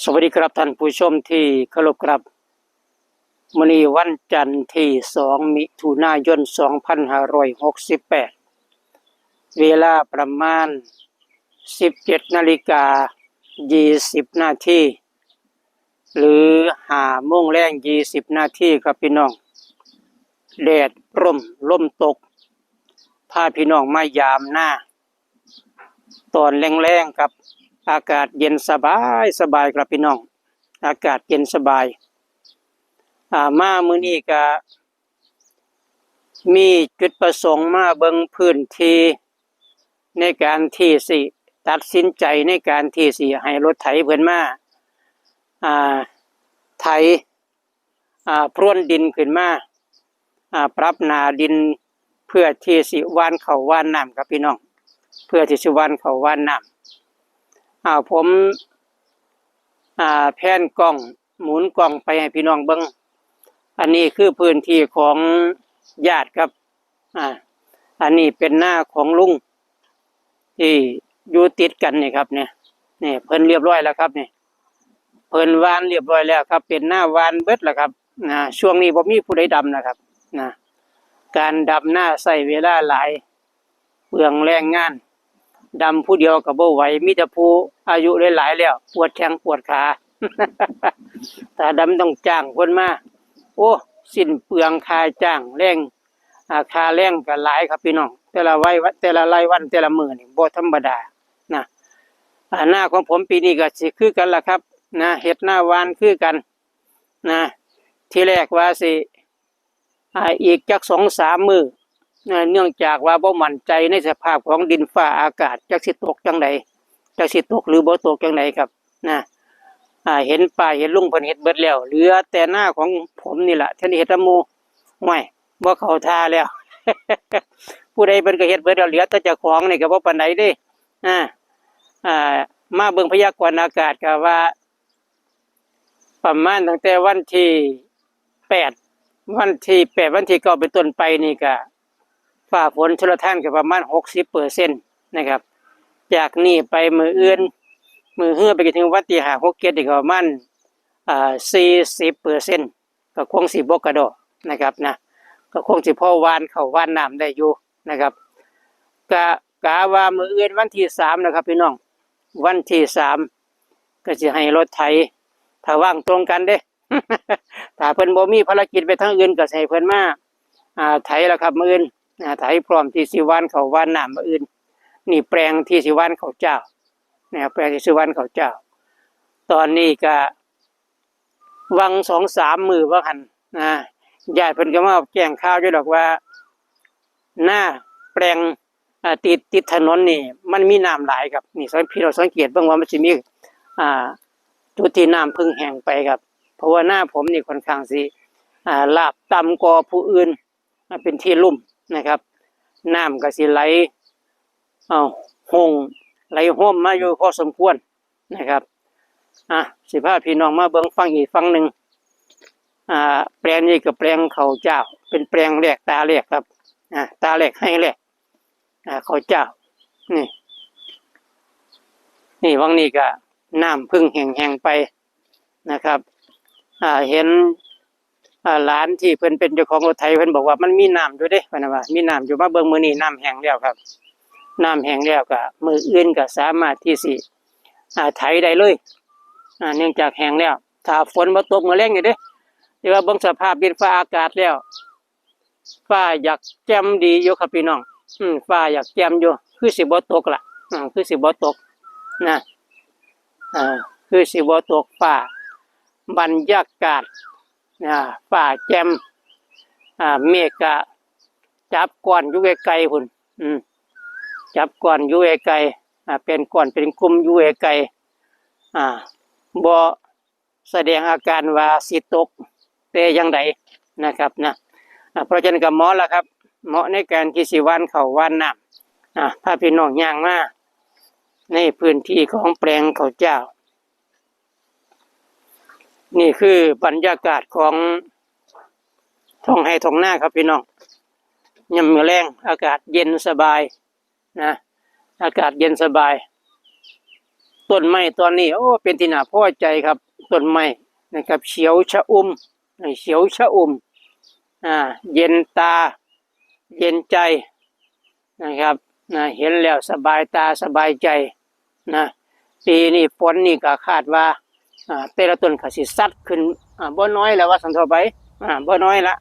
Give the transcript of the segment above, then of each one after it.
สวัสดีครับท่านผู้ชมที่เคารพครับมื้อนี้วันจันทร์ที่2มิถุนายน2568เวลาประมาณ 17:20 นาทีหรือ5โมงแลง20นาทีครับพี่น้องแดดร่มลมตกพาพี่น้องมายามหน้าตอนแรงๆครับอากาศเย็นสบายครับพี่น้องอากาศเย็นสบายมามื้อนี้ก็มีจุดประสงค์มาเบิ่งพื้นที่ในการที่สิตัดสินใจในการที่สิให้รถไถเพิ่นมาไถพรวนดินขึ้นมาปรับหน้าดินเพื่อที่สิหว่านข้าวหว่านน้ำครับพี่น้องเพื่อที่สิหว่านข้าวหว่านน้ำผมแพนกล้องหมุนกล้องไปให้พี่น้องเบิ่งอันนี้คือพื้นที่ของญาติครับอันนี้เป็นหน้าของลุงที่อยู่ติดกันนี่ครับเนี่ยนี่เพิ่นเรียบร้อยแล้วครับนี่เพิ่นหว่านเรียบร้อยแล้วครับเป็นหน้าหว่านเบิดแล้วครับช่วงนี้บ่มีผู้ใดดำนะครับการดำหน้าใช้เวลาหลายเปลืองแรงงานดำผู้เดียวก็บ่ไหวมีแต่ผู้อายุหลายๆแล้วปวดแข้งปวดขา ถ้าดำต้องจ้างคนมาโอ้สิ้นเปลืองค่าจ้างแรงค่าแรงก็หลายครับพี่น้องแต่ละรายวันแต่ละมื้อนี่บ่ธรรมดานะหน้าของผมปีนี้ก็สิคือกันล่ะครับเฮ็ดหน้าหวานคือกันที่แรกว่าสิอีกจัก 2-3 มื้อเนื่องจากว่าบ่มั่นใจในสภาพของดินฟ้าอากาศจักสิตกจังไดจักสิตกหรือบ่ตกจังไดครับเห็นป้าเห็นลุงเพิ่นเฮ็ดเบิดแล้วเหลือแต่หน้าของผมนี่แหละที่เฮ็ดหมู่ห่วยบ่เข้าท่าแล้ว ผู้ใดเพิ่นก็เฮ็ดเบิดแล้วเหลือแต่เจ้าของนี่ก็บ่ปานใดเด้มาเบิ่งพยากรณ์อากาศก็ว่าประมาณตั้งแต่วันที่8วันที่9เป็นต้นไปนี่ก็ฟ้าฝนชลทานก็ประมาณ 60% นะครับจากนี้ไปมื้ออื่นมือเฮือไปถึงวันที่5 6 7นี่ก็ประมาณ40% ก็คงสิบ่กระดอนะครับก็คงสิพอหว่านข้าวหว่านน้ำได้อยู่นะครับกะว่ามื้ออื่นวันที่3นะครับพี่น้องวันที่3ก็สิให้รถไถถ้าว่างตรงกันเด้ ถ้าเพิ่นบ่มีภารกิจไปทางอื่นก็ให้เพิ่นมาไถแล้วครับมื้ออื่นไถพร้อมที่สิหว่านข้าวหว่านน้ำมื้ออื่นนี่แปลงที่สิหว่านข้าวเจ้าแปลงที่สิหว่านข้าวเจ้าตอนนี้ก็วัง 2-3 มื้อว่าหั่นญาติเพิ่นก็มาแจ้งข่าวอยู่ดอกว่าหน้าแปลงติดถนนนี่มันมีน้ำหลายครับนี่พี่เราสังเกตเบิ่งว่ามันสิมีจุดที่น้ำพึ่งแห้งไปครับเพราะว่าหน้าผมนี่ค่อนข้างสิลาบต่ำกว่าผู้อื่นเป็นที่ลุ่มนะครับน้ำก็สิไหลไหลห่มมาอยู่พอสมควรนะครับสิพาพี่น้องมาเบิ่งฟังอีกฝั่งหนึ่งแปลงนี้ก็แปลงข้าวเจ้าเป็นแปลงแรกตาแรกครับตาแรกให้แรกข้าวเจ้านี่วังนี้ก็น้ำพึ่งแห้งไปนะครับเห็นหลานที่เพิ่นเป็นเจ้าของรถไถเพิ่นบอกว่ามันมีน้ำอยู่เด้เพิ่นว่ามีน้ำอยู่มาเบิ่งมื้อนี้น้ำแห้งแล้วครับน้ำแห้งแล้วก็มื้ออื่นก็สามารถที่สิไถได้เลยเนื่องจากแห้งแล้วถ้าฝนบ่ตกมื้อแลงนี่เด้แต่ว่าเบิ่งสภาพดินฟ้าอากาศแล้วฟ้าอยากแจ่มดีอยู่ครับพี่น้องฟ้าอยากแจ่มอยู่คือสิบ่ตกล่ะคือสิบ่ตกคือสิบ่ตกฟ้าบรรยากาศฟ้าแจ่มเมฆก็จับก้อนอยู่ไกลๆพุ่นจับก้อนอยู่ไกลเป็นก้อนเป็นกลุ่มอยู่ไกลบ่แสดงอาการว่าสิตกแต่อย่างใดนะครับเพราะฉะนั้นก็เหมาะแล้วครับเหมาะในการที่สิหว่านข้าวหว่านน้ำพาพี่น้องย่างมาในพื้นที่ของแปลงข้าวเจ้านี่คือบรรยากาศของท้องไร่ท้องนาครับพี่น้องยามมื้อแลงอากาศเย็นสบายอากาศเย็นสบาย ต้นไม้ตอนนี้โอ้เป็นที่น่าพอใจครับต้นไม้นะครับเขียวชอุ่มเขียวชอุ่มเย็นตาเย็นใจนะครับเห็นแล้วสบายตาสบายใจนะปีนี้ฝนนี่ก็คาดว่าแต่ละต้นก็สิซัดขึ้นบ่น้อยแล้วว่าสันทอไปบ่น้อยละ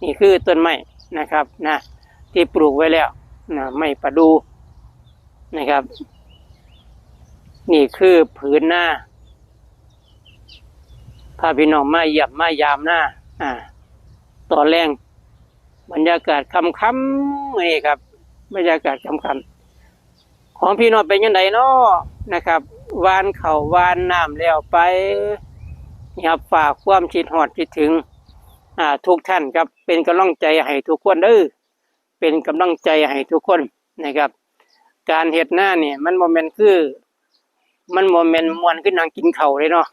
นี่คือต้นไม้นะครับที่ปลูกไว้แล้วไม้ประดูนะครับนี่คือผืนหน้าพาพี่น้องมาเยี่ยมมายามหน้าตอนแรงบรรยากาศค่ำๆนี่ครับบรรยากาศค่ำๆของพี่น้องเป็นยังไงเนาะนะครับวานเข่าวานน้ำแล้วไปครับฝากความคิดฮอดคิดถึงทุกท่านครับเป็นกำลังใจให้ทุกคนเป็นกำลังใจให้ทุกคนนะครับการเฮ็ดหน้าเนี่ยมันโมเมนต์คือมันโมเมนต์มวนขึ้นนั่งกินข้าวเลยเนาะ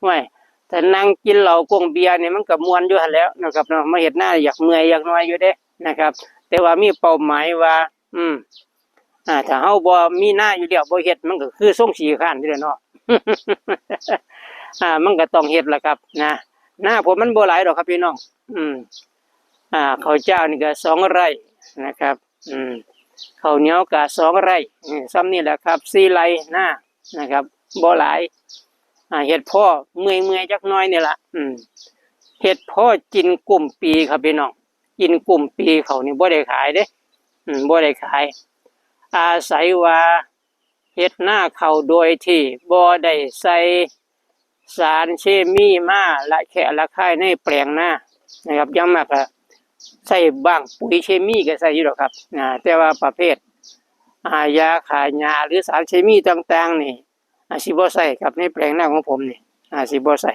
ไม่แต่นั่งกินเหล้ากงเบียร์เนี่ยมันก็มวนอยู่หั่นแล้วนะครับเนาะมาเฮ็ดหน้าอยากเมื่อยอยากน้อยอยู่เด้นะครับแต่ว่ามีเป้าหมายว่าถ้าเฮาบ่มีหน้าอยู่เดียวบ่เฮ็ดมันก็คือส่งสีข้านนี่แหละเนาะ มันก็ต้องเฮ็ดล่ะครับหน้าผมมันบ่หลายดอกครับพี่น้องข้าวเจ้านี่ก็2 ไร่นะครับข้าวเหนียวก็2 ไร่ซ้ำนี่แหละครับ4 ไร่นะครับบ่หลายเฮ็ดพ่อเมื่อยจักหน่อยนี่ล่ะเฮ็ดพ่อกินกลุ่มปีครับพี่น้องกินกลุ่มปีเขานี่บ่ได้ขายเด้บ่ได้ขายอาศัยว่าเฮ็ดหน้าเขาโดยที่บ่ได้ใส่สารเคมีมาละแค่ละค่ายในแปลงหน้านะครับยังมากก็ใส่บ้างปุ๋ยเคมีก็ใส่อยู่หรอกครับแต่ว่าประเภทยาฆ่าหญ้าหรือสารเคมีต่างๆนี่สิบ่ใส่ครับในแปลงหน้าของผมนี่สิบ่ใส่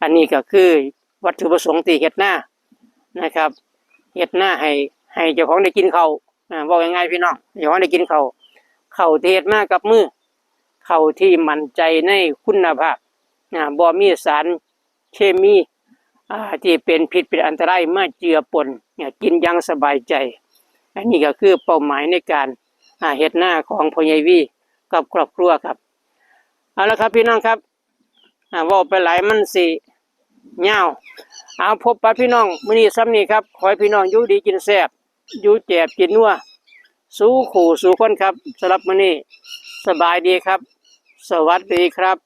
อันนี้ก็คือวัตถุประสงค์ที่เฮ็ดหน้านะครับเฮ็ดหน้าให้เจ้าของได้กินข้าวบอกง่ายๆพี่น้องเจ้าของได้กินข้าวที่เฮ็ดมากับมือข้าวที่มั่นใจในคุณภาพบ่มีสารเคมีที่เป็นพิษเป็นอันตรายมาเจือปนกินอย่างสบายใจอันนี้ก็คือเป้าหมายในการเฮ็ดหน้าของพ่อใหญ่วีกับครอบครัวครับเอาละครับพี่น้องครับเว้าไปหลายมันสิยาวพบปะพี่น้องมื้อนี้ซ้ำนี้ครับขอให้พี่น้องอยู่ดีกินแซ่บอยู่แจ่บกินนัวสู้ขู่สู้คนครับสำหรับมื้อนี้สบายดีครับสวัสดีครับ